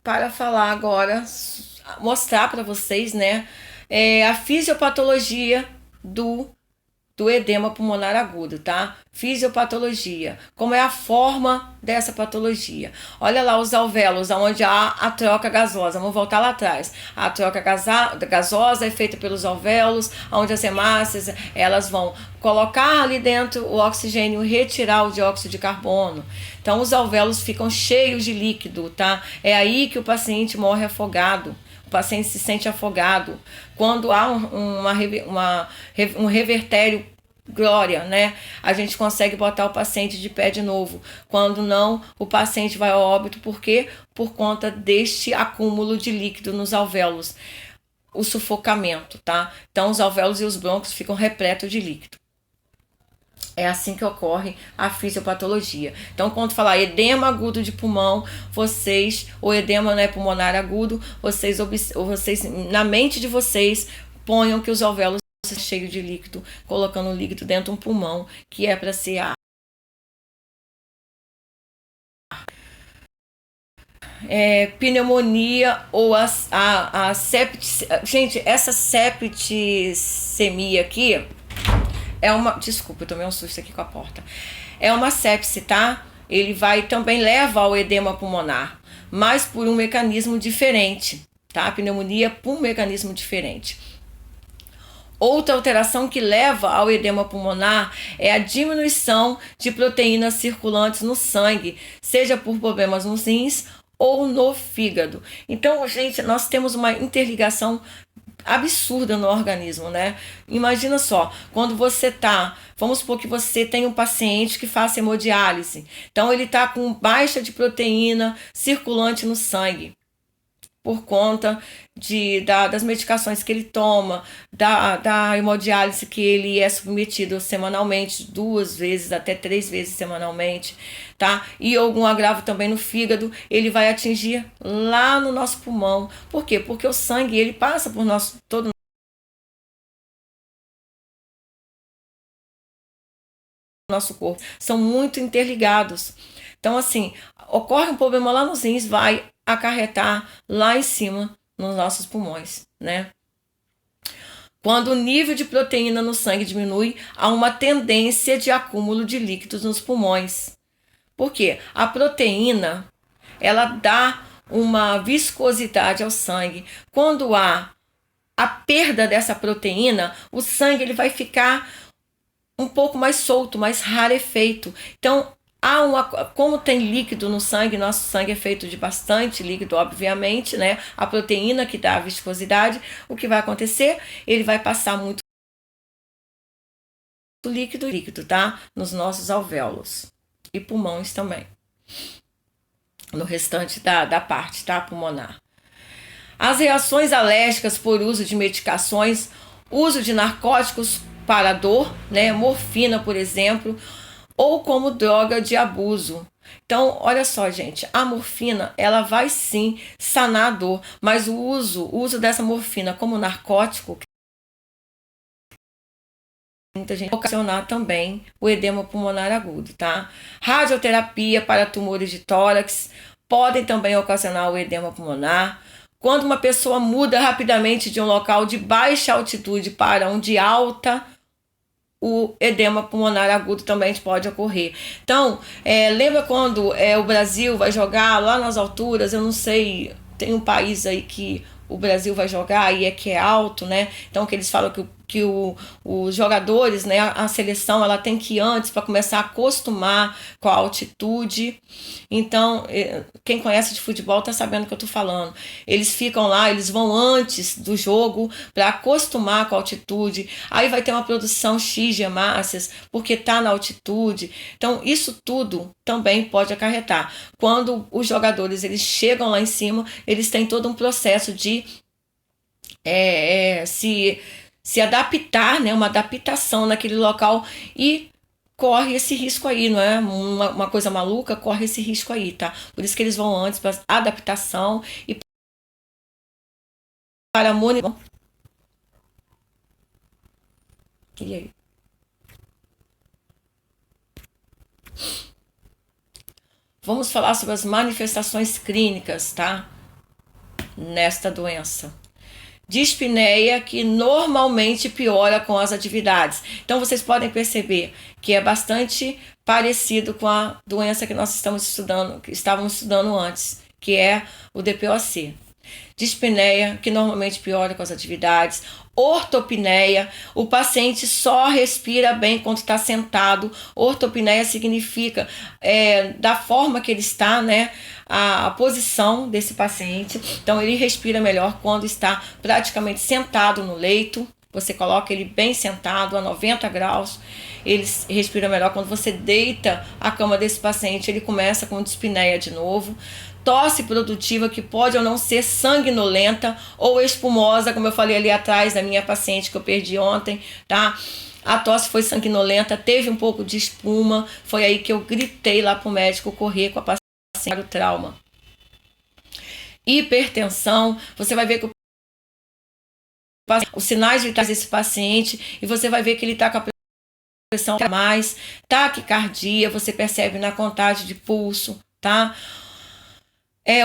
Para falar agora, mostrar para vocês, né, a fisiopatologia do do edema pulmonar agudo, tá? Fisiopatologia. Como é a forma dessa patologia? Olha lá os alvéolos, onde há a troca gasosa. Vamos voltar lá atrás. A troca gasosa é feita pelos alvéolos, onde as hemácias elas vão colocar ali dentro o oxigênio e retirar o dióxido de carbono. Então os alvéolos ficam cheios de líquido, tá? É aí que o paciente morre afogado. O paciente se sente afogado. Quando há um revertério glória, né? A gente consegue botar o paciente de pé de novo. Quando não, o paciente vai ao óbito. Por quê? Por conta deste acúmulo de líquido nos alvéolos. O sufocamento, tá? Então os alvéolos e os brônquios ficam repletos de líquido. É assim que ocorre a fisiopatologia. Então, quando falar edema agudo de pulmão, ou edema, né, pulmonar agudo, vocês na mente de vocês ponham que os alvéolos estão cheios de líquido, colocando o líquido dentro de um pulmão que é para ser ar. Pneumonia ou a gente, essa septicemia aqui é uma. Desculpa, eu tomei um susto aqui com a porta. É uma sepse, tá? Ele vai também leva ao edema pulmonar, mas por um mecanismo diferente, tá? A pneumonia por um mecanismo diferente. Outra alteração que leva ao edema pulmonar é a diminuição de proteínas circulantes no sangue, seja por problemas nos rins ou no fígado. Então, gente, nós temos uma interligação absurda no organismo, né? Imagina só, quando você vamos supor que você tem um paciente que faça hemodiálise, então ele tá com baixa de proteína circulante no sangue por conta das medicações que ele toma, da hemodiálise que ele é submetido semanalmente, 2 vezes até 3 vezes semanalmente, tá? E algum agravo também no fígado, ele vai atingir lá no nosso pulmão. Por quê? Porque o sangue, ele passa por todo o nosso corpo. São muito interligados. Então, assim, ocorre um problema lá nos rins, vai acarretar lá em cima nos nossos pulmões, né? Quando o nível de proteína no sangue diminui, há uma tendência de acúmulo de líquidos nos pulmões. Por quê? A proteína, ela dá uma viscosidade ao sangue. Quando há a perda dessa proteína, o sangue ele vai ficar um pouco mais solto, mais rarefeito. Então, como tem líquido no sangue, nosso sangue é feito de bastante líquido, obviamente, né? A proteína que dá a viscosidade, o que vai acontecer? Ele vai passar muito líquido, tá? Nos nossos alvéolos e pulmões também. No restante da parte, tá? Pulmonar. As reações alérgicas por uso de medicações, uso de narcóticos para dor, né? Morfina, por exemplo, ou como droga de abuso. Então, olha só, gente, a morfina, ela vai sim sanar a dor, mas o uso dessa morfina como narcótico, muita gente ocasionar também o edema pulmonar agudo, tá? Radioterapia para tumores de tórax podem também ocasionar o edema pulmonar. Quando uma pessoa muda rapidamente de um local de baixa altitude para um de alta, o edema pulmonar agudo também pode ocorrer. Então, lembra quando o Brasil vai jogar lá nas alturas? Eu não sei, tem um país aí que o Brasil vai jogar e que é alto, né? Então, que eles falam que os jogadores, né, a seleção, ela tem que ir antes para começar a acostumar com a altitude. Então, quem conhece de futebol tá sabendo o que eu tô falando. Eles ficam lá, eles vão antes do jogo para acostumar com a altitude. Aí vai ter uma produção X de hemácias porque tá na altitude. Então, isso tudo também pode acarretar. Quando os jogadores eles chegam lá em cima, eles têm todo um processo de se adaptar, né, uma adaptação naquele local e corre esse risco aí, não é uma coisa maluca, corre esse risco aí, tá? Por isso que eles vão antes para adaptação e para monitorar. E aí? vamos falar sobre as manifestações clínicas, tá? Nesta doença. Dispneia que normalmente piora com as atividades. Então vocês podem perceber que é bastante parecido com a doença que nós estávamos estudando antes, que é o DPOC. Dispneia que normalmente piora com as atividades. Ortopneia, o paciente só respira bem quando está sentado. Ortopneia significa da forma que ele está, né? A posição desse paciente. Então ele respira melhor quando está praticamente sentado no leito. Você coloca ele bem sentado a 90 graus. Ele respira melhor. Quando você deita a cama desse paciente, ele começa com dispneia de novo. Tosse produtiva, que pode ou não ser sanguinolenta ou espumosa, como eu falei ali atrás da minha paciente que eu perdi ontem, tá? A tosse foi sanguinolenta, teve um pouco de espuma. Foi aí que eu gritei lá pro médico correr com a paciente para o trauma. Hipertensão, você vai ver que os sinais vitais desse paciente, e você vai ver que ele está com a pressão a mais, taquicardia, você percebe na contagem de pulso, tá?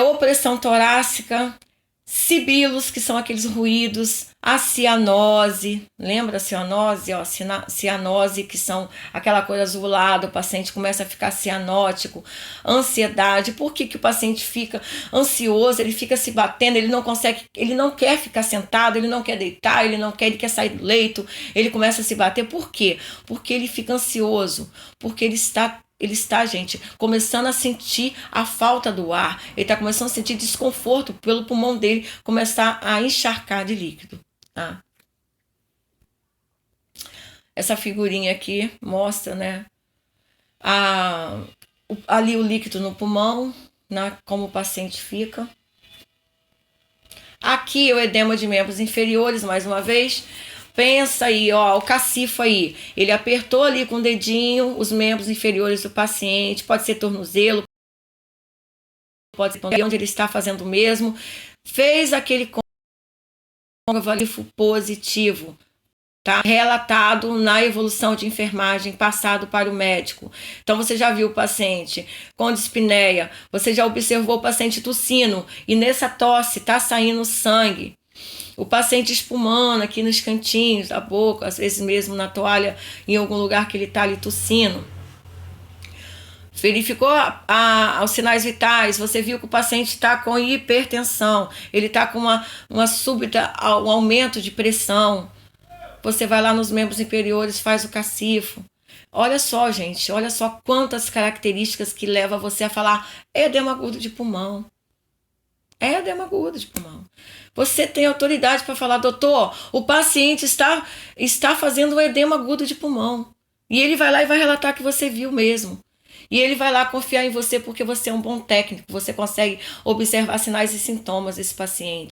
Opressão torácica, sibilos, que são aqueles ruídos, a cianose, lembra a cianose? Ó, cianose, que são aquela cor azulada, o paciente começa a ficar cianótico, ansiedade. Por que o paciente fica ansioso? Ele fica se batendo, ele não consegue, ele não quer ficar sentado, ele não quer deitar, ele quer sair do leito, ele começa a se bater. Por quê? Porque ele fica ansioso, porque ele está, gente, começando a sentir a falta do ar. Ele está começando a sentir desconforto pelo pulmão dele começar a encharcar de líquido, tá? Essa figurinha aqui mostra, né, ali o líquido no pulmão, né, como o paciente fica. Aqui o edema de membros inferiores, mais uma vez. Pensa aí, ó, o cacifo aí, ele apertou ali com o dedinho os membros inferiores do paciente, pode ser tornozelo, pode ser onde ele está fazendo o mesmo, fez aquele cálifo positivo, tá? Relatado na evolução de enfermagem, passado para o médico. Então você já viu o paciente com dispneia, você já observou o paciente tossindo, e nessa tosse tá saindo sangue. O paciente espumando aqui nos cantinhos da boca, às vezes mesmo na toalha, em algum lugar que ele está ali tossindo. Verificou os sinais vitais, você viu que o paciente está com hipertensão, ele está com uma súbita, um aumento de pressão. Você vai lá nos membros inferiores, faz o cacifo. Olha só, gente, olha só quantas características que leva você a falar edema agudo de pulmão. É edema agudo de pulmão. Você tem autoridade para falar, doutor, o paciente está fazendo um edema agudo de pulmão. E ele vai lá e vai relatar que você viu mesmo. E ele vai lá confiar em você porque você é um bom técnico, você consegue observar sinais e sintomas desse paciente.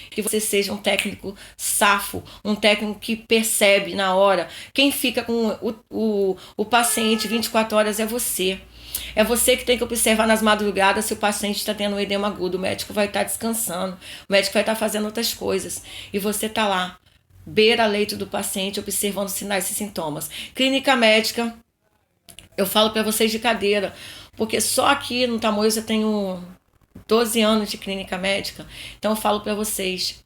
Que você seja um técnico safo, um técnico que percebe na hora. Quem fica com o paciente 24 horas é você. É você que tem que observar nas madrugadas se o paciente está tendo um edema agudo. O médico vai estar descansando, o médico vai estar fazendo outras coisas. E você está lá, beira-leito do paciente, observando sinais e sintomas. Clínica médica, eu falo para vocês de cadeira, porque só aqui no Tamoios eu tenho 12 anos de clínica médica. Então eu falo para vocês,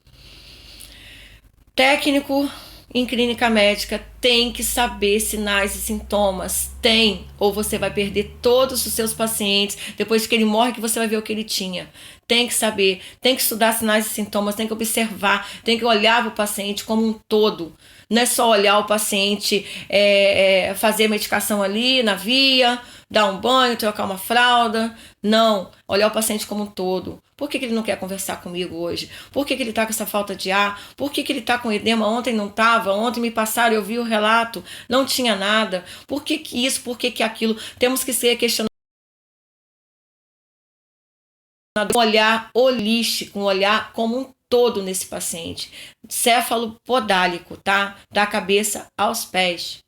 técnico em clínica médica tem que saber sinais e sintomas. Tem, ou você vai perder todos os seus pacientes. Depois que ele morre, que você vai ver o que ele tinha. Tem que saber, tem que estudar sinais e sintomas, tem que observar, tem que olhar para o paciente como um todo. Não é só olhar o paciente, fazer medicação ali na via, dar um banho, trocar uma fralda. Não, olhar o paciente como um todo. Por que ele não quer conversar comigo hoje? Por que ele está com essa falta de ar? Por que ele está com edema? Ontem não estava, ontem me passaram, eu vi o relato, não tinha nada. Por que isso? Por que aquilo? Temos que ser questionados. Um olhar holístico, um olhar como um todo nesse paciente. Céfalo podálico, tá? Da cabeça aos pés.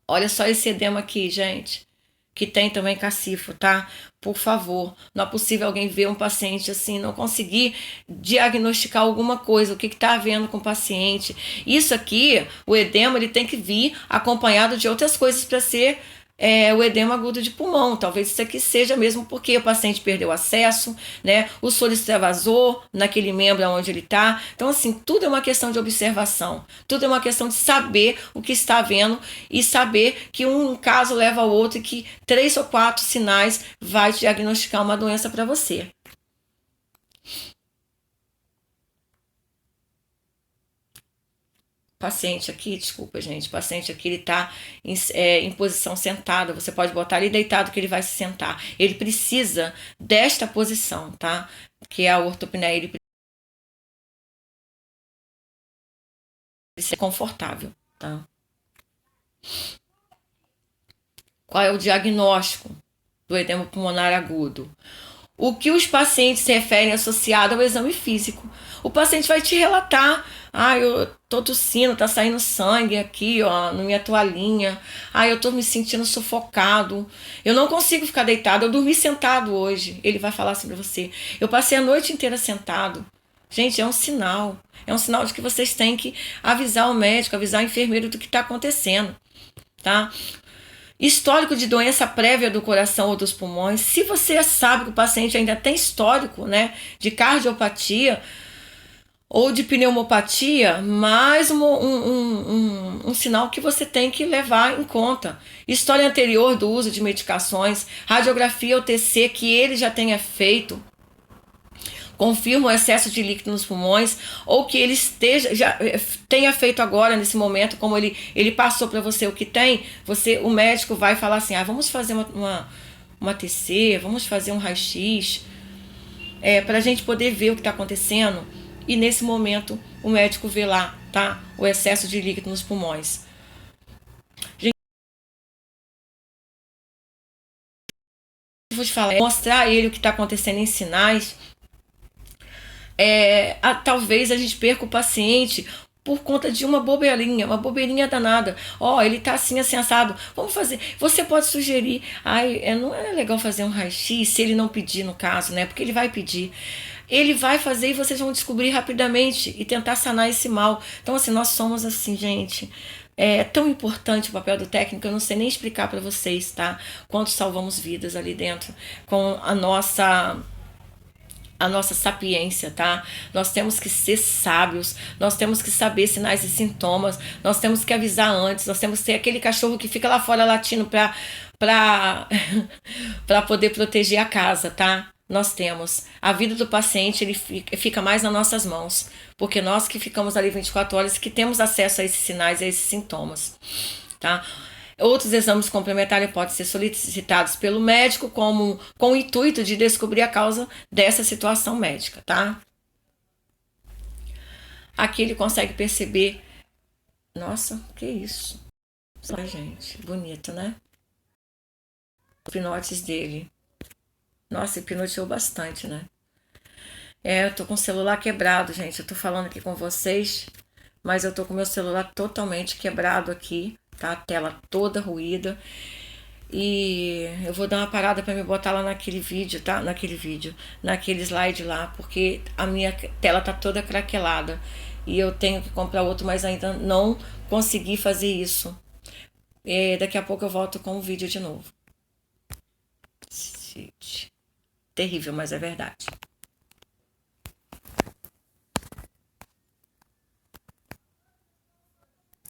Olha só esse edema aqui, gente, que tem também cacifo, tá? Por favor, não é possível alguém ver um paciente assim, não conseguir diagnosticar alguma coisa, o que está havendo com o paciente. Isso aqui, o edema, ele tem que vir acompanhado de outras coisas para ser o edema agudo de pulmão. Talvez isso aqui seja mesmo porque o paciente perdeu acesso, né? O soro extravasou naquele membro onde ele está. Então, assim, tudo é uma questão de observação. Tudo é uma questão de saber o que está vendo e saber que um caso leva ao outro e que 3 ou 4 sinais vai diagnosticar uma doença para você. Paciente aqui, desculpa, gente, paciente aqui, ele tá em posição sentada, você pode botar ele deitado que ele vai se sentar. Ele precisa desta posição, tá? Que é a ortopneia, ele precisa ser confortável, tá? Qual é o diagnóstico do edema pulmonar agudo? O que os pacientes se referem associado ao exame físico. O paciente vai te relatar: eu tô tossindo, tá saindo sangue aqui, ó, na minha toalhinha. Eu tô me sentindo sufocado. Eu não consigo ficar deitado, eu dormi sentado hoje. Ele vai falar sobre você: eu passei a noite inteira sentado. Gente, é um sinal. É um sinal de que vocês têm que avisar o médico, avisar o enfermeiro do que está acontecendo, tá? Histórico de doença prévia do coração ou dos pulmões. Se você sabe que o paciente ainda tem histórico, né, de cardiopatia ou de pneumopatia, mais um sinal que você tem que levar em conta. História anterior do uso de medicações, radiografia ou TC que ele já tenha feito, confirma o excesso de líquido nos pulmões, ou que ele já tenha feito agora, nesse momento, como ele passou para você o que tem, o médico vai falar assim: vamos fazer uma TC, vamos fazer um raio-x, para a gente poder ver o que está acontecendo. E nesse momento o médico vê lá, tá, o excesso de líquido nos pulmões. Gente, vou te falar, mostrar a ele o que está acontecendo em sinais. Talvez a gente perca o paciente por conta de uma bobeirinha danada. Ele tá assim assado. Vamos fazer. Você pode sugerir. Não é legal fazer um raio-x se ele não pedir, no caso, né? Porque ele vai pedir. Ele vai fazer e vocês vão descobrir rapidamente e tentar sanar esse mal. Então, assim, nós somos assim, gente. É tão importante o papel do técnico, eu não sei nem explicar para vocês, tá? Quanto salvamos vidas ali dentro com a nossa sapiência, tá? Nós temos que ser sábios, nós temos que saber sinais e sintomas, nós temos que avisar antes, nós temos que ser aquele cachorro que fica lá fora latindo para poder proteger a casa, tá? Nós temos. A vida do paciente, ele fica mais nas nossas mãos, porque nós que ficamos ali 24 horas, que temos acesso a esses sinais e a esses sintomas, tá? Outros exames complementares podem ser solicitados pelo médico com o intuito de descobrir a causa dessa situação médica, tá? Aqui ele consegue perceber. Nossa, que isso? Gente, bonito, né? Os pinotes dele. Nossa, hipnotizaou bastante, né? Eu tô com o celular quebrado, gente. Eu tô falando aqui com vocês, mas eu tô com meu celular totalmente quebrado aqui, tá? A tela toda ruída. E eu vou dar uma parada para me botar lá naquele vídeo, tá? Naquele slide lá, porque a minha tela tá toda craquelada. E eu tenho que comprar outro, mas ainda não consegui fazer isso. Daqui a pouco eu volto com o vídeo de novo. Terrível, mas é verdade.